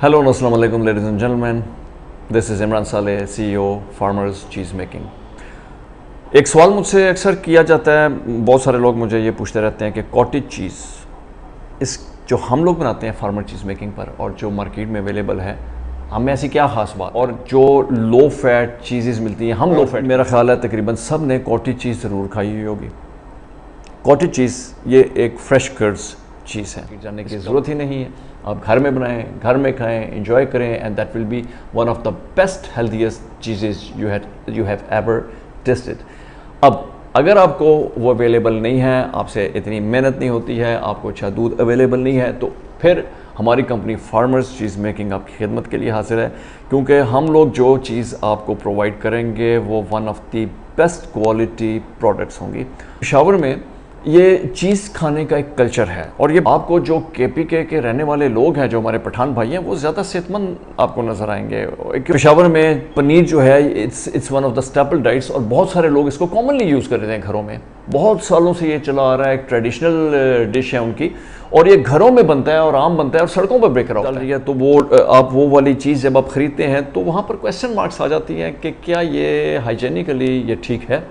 Hello अस्सलाम वालेकुम ladies and gentleman, this is Imran साले, CEO फार्मर्स चीज़ मेकिंग। एक सवाल मुझसे अक्सर किया जाता है, बहुत सारे लोग मुझे ये पूछते रहते हैं कि कॉटेज चीज़ इस जो हम लोग बनाते हैं फार्मर चीज़ मेकिंग पर और जो मार्केट में अवेलेबल है, हमें ऐसी क्या खास बात, और जो लो फैट चीज़ें मिलती हैं, हम लो फैट, मेरा ख्याल है तकरीबन सब ने कॉटेज चीज़ ज़रूर खाई हुई होगी। कॉटेज चीज़ ये एक फ्रेश कर्ड्स चीज़ है, जानने की ज़रूरत ही नहीं है। आप घर में बनाएं, घर में खाएं, इंजॉय करें, and that will be one of the best healthiest cheeses you have ever tasted. अब अगर आपको वो अवेलेबल नहीं है, आपसे इतनी मेहनत नहीं होती है, आपको अच्छा दूध अवेलेबल नहीं है, तो फिर हमारी कंपनी फार्मर्स चीज़ मेकिंग आपकी खिदमत के लिए हाजिर है, क्योंकि हम लोग जो चीज़ आपको प्रोवाइड करेंगे वो one of the best quality products होंगी। पेशावर में ये चीज़ खाने का एक कल्चर है, और ये आपको जो KPK के रहने वाले लोग हैं, जो हमारे पठान भाई हैं, वो ज़्यादा सेहतमंद आपको नज़र आएंगे। पेशावर में पनीर जो है it's one of the staple diets, और बहुत सारे लोग इसको कॉमनली यूज़ कर रहे हैं घरों में। बहुत सालों से ये चला आ रहा है, एक ट्रेडिशनल डिश है उनकी, और ये घरों में बनता है और आम बनता है और सड़कों पर बिक रहा है। तो वो आप वो वाली चीज़ जब आप ख़रीदते हैं तो वहाँ पर क्वेश्चन मार्क्स आ जाती हैं कि क्या ये हाइजेनिकली ये ठीक है।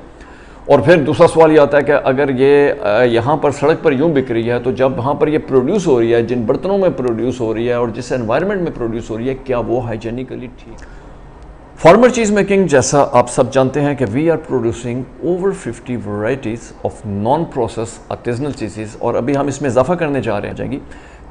और फिर दूसरा सवाल ये आता है कि अगर ये यहाँ पर सड़क पर यूँ बिक रही है, तो जब वहाँ पर ये प्रोड्यूस हो रही है, जिन बर्तनों में प्रोड्यूस हो रही है और जिस एनवायरनमेंट में प्रोड्यूस हो रही है, क्या वो हाइजेनिकली ठीक? फार्मर चीज़ मेकिंग, जैसा आप सब जानते हैं कि we are producing over 50 varieties of non process artisanal cheeses, और अभी हम इसमें इजाफा करने जा रहे हैं जाएंगी।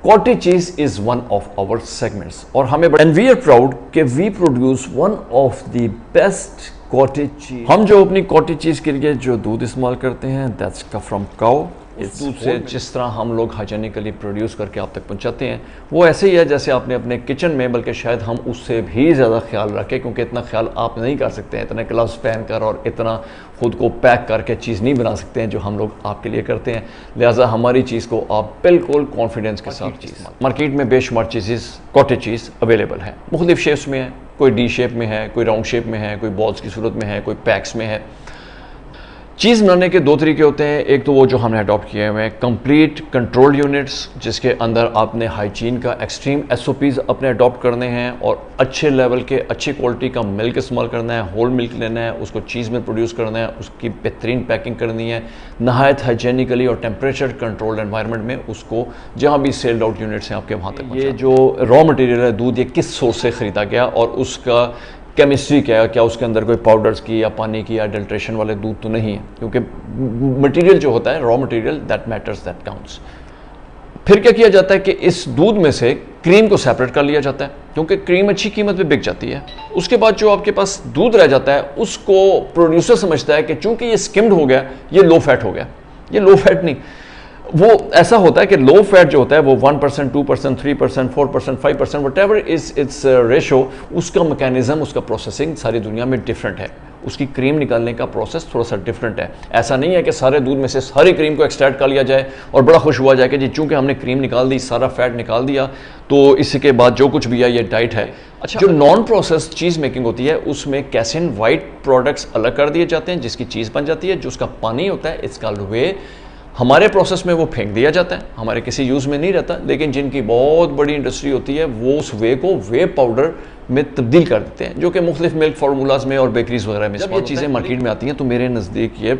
Cottage cheese is one of our segments, और हमें एंड वी आर प्राउड कि we produce one of the best cottage cheese. हम जो अपनी कॉटेज चीज़ के लिए जो दूध इस्तेमाल करते हैं, दैट्स फ्रॉम काउ। इस दूध से जिस तरह हम लोग हाइजेनिकली प्रोड्यूस करके आप तक पहुंचाते हैं, वो ऐसे ही है जैसे आपने अपने किचन में, बल्कि शायद हम उससे भी ज़्यादा ख्याल रखें, क्योंकि इतना ख्याल आप नहीं कर सकते हैं, इतने ग्लव्स पहन कर और इतना खुद को पैक करके चीज़ नहीं बना सकते हैं जो हम लोग आपके लिए करते हैं। लिहाजा हमारी चीज़ को आप बिल्कुल कॉन्फिडेंस के साथ चीज़, मार्केट में बेशुमार चीज़ेज़ कॉटेज चीज़ अवेलेबल है, मुख्तलिफ शेप्स में है, कोई डी शेप में है, कोई राउंड शेप में है, कोई बॉल्स की सूरत में है, कोई पैक्स में है। चीज़ बनाने के दो तरीके होते हैं। एक तो वो जो हमने अडॉप्ट किए हुए हैं, कंप्लीट कंट्रोल यूनिट्स, जिसके अंदर आपने हाइजीन का एक्सट्रीम SOPs अपने अडॉप्ट करने हैं और अच्छे लेवल के अच्छी क्वालिटी का मिल्क इस्तेमाल करना है, होल मिल्क लेना है, उसको चीज़ में प्रोड्यूस करना है, उसकी बेहतरीन पैकिंग करनी है, नहायत हाइजेनिकली और टेम्परेचर कंट्रोल्ड एनवायरनमेंट में उसको, जहाँ भी सेल्ड आउट यूनिट्स हैं आपके वहाँ तक। ये जो रॉ मटेरियल है दूध, ये किस सोर्स से ख़रीदा गया और उसका केमिस्ट्री क्या है, क्या उसके अंदर कोई पाउडर्स की या पानी की या अडल्ट्रेशन वाले दूध तो नहीं है, क्योंकि मटेरियल जो होता है, raw material, that matters, that counts. फिर क्या किया जाता है कि इस दूध में से क्रीम को सेपरेट कर लिया जाता है, क्योंकि क्रीम अच्छी कीमत पे बिक जाती है। उसके बाद जो आपके पास दूध रह जाता है, उसको प्रोड्यूसर समझता है कि चूंकि ये स्किम्ड हो गया, ये लो फैट हो गया। ये लो फैट नहीं, वो ऐसा होता है कि लो फैट जो होता है वो 1%, 2%, 3%, 4%, 5%, व्हाटएवर इज इट्स रेशो, उसका मैकेनिज्म, उसका प्रोसेसिंग सारी दुनिया में डिफरेंट है। उसकी क्रीम निकालने का प्रोसेस थोड़ा सा डिफरेंट है। ऐसा नहीं है कि सारे दूध में से सारी क्रीम को एक्सट्रैक्ट कर लिया जाए और बड़ा खुश हुआ जाए कि जी चूंकि हमने क्रीम निकाल दी, सारा फैट निकाल दिया, तो इसके बाद जो कुछ भी है ये डाइट है। अच्छा, जो नॉन प्रोसेस चीज़ मेकिंग होती है उसमें कैसिन वाइट प्रोडक्ट्स अलग कर दिए जाते हैं, जिसकी चीज़ बन जाती है, जो उसका पानी होता है, इट्स कॉल्ड वे। हमारे प्रोसेस में वो फेंक दिया जाता है, हमारे किसी यूज़ में नहीं रहता, लेकिन जिनकी बहुत बड़ी इंडस्ट्री होती है वो उस वे को वे पाउडर में तब्दील कर देते हैं, जो कि मुख्तलिफ मिल्क फार्मूलाज में और बेकरीज वगैरह में। जब ये चीज़ें मार्केट में आती हैं तो मेरे नज़दीक ये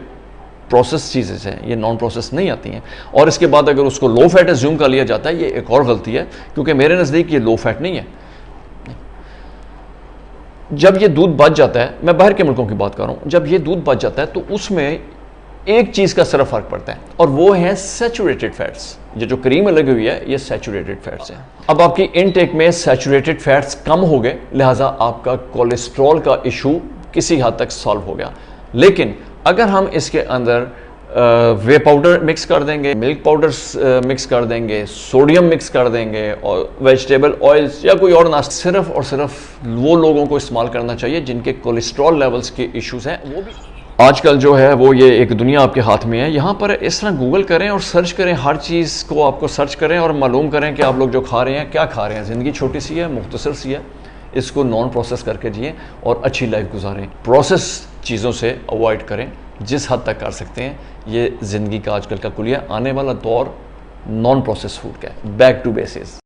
प्रोसेस चीज़ें हैं, ये नॉन प्रोसेस नहीं आती हैं। और इसके बाद अगर उसको लो फैट एज्यूम कर लिया जाता है, ये एक और गलती है, क्योंकि मेरे नज़दीक ये लो फैट नहीं है। जब ये दूध बच जाता है, मैं बाहर के मुल्कों की बात कर रहा हूँ, जब ये दूध बच जाता है तो उसमें एक चीज़ का सिर्फ फ़र्क पड़ता है, और वो है सैचुरेटेड फैट्स। ये जो क्रीम लगी हुई है ये सैचुरेटेड फैट्स है। अब आपकी इनटेक में सैचुरेटेड फैट्स कम हो गए, लिहाजा आपका कोलेस्ट्रॉल का इशू किसी हद तक सॉल्व हो गया। लेकिन अगर हम इसके अंदर वे पाउडर मिक्स कर देंगे, मिल्क पाउडर्स मिक्स कर देंगे, सोडियम मिक्स कर देंगे, और वेजिटेबल ऑयल्स या कोई और नाश्ता, सिर्फ और सिर्फ वो लोगों को इस्तेमाल करना चाहिए जिनके कोलेस्ट्रॉल लेवल्स के इश्यूज हैं। वो भी आजकल जो है वो ये एक दुनिया आपके हाथ में है। यहाँ पर इस तरह गूगल करें और सर्च करें, हर चीज़ को आपको सर्च करें और मालूम करें कि आप लोग जो खा रहे हैं क्या खा रहे हैं। ज़िंदगी छोटी सी है, मुख्तसर सी है, इसको नॉन प्रोसेस करके जिए और अच्छी लाइफ गुजारें। प्रोसेस चीज़ों से अवॉइड करें जिस हद तक कर सकते हैं। ये ज़िंदगी का आजकल का कुलिया, आने वाला दौर नॉन प्रोसेस फूड का है, बैक टू बेसिस।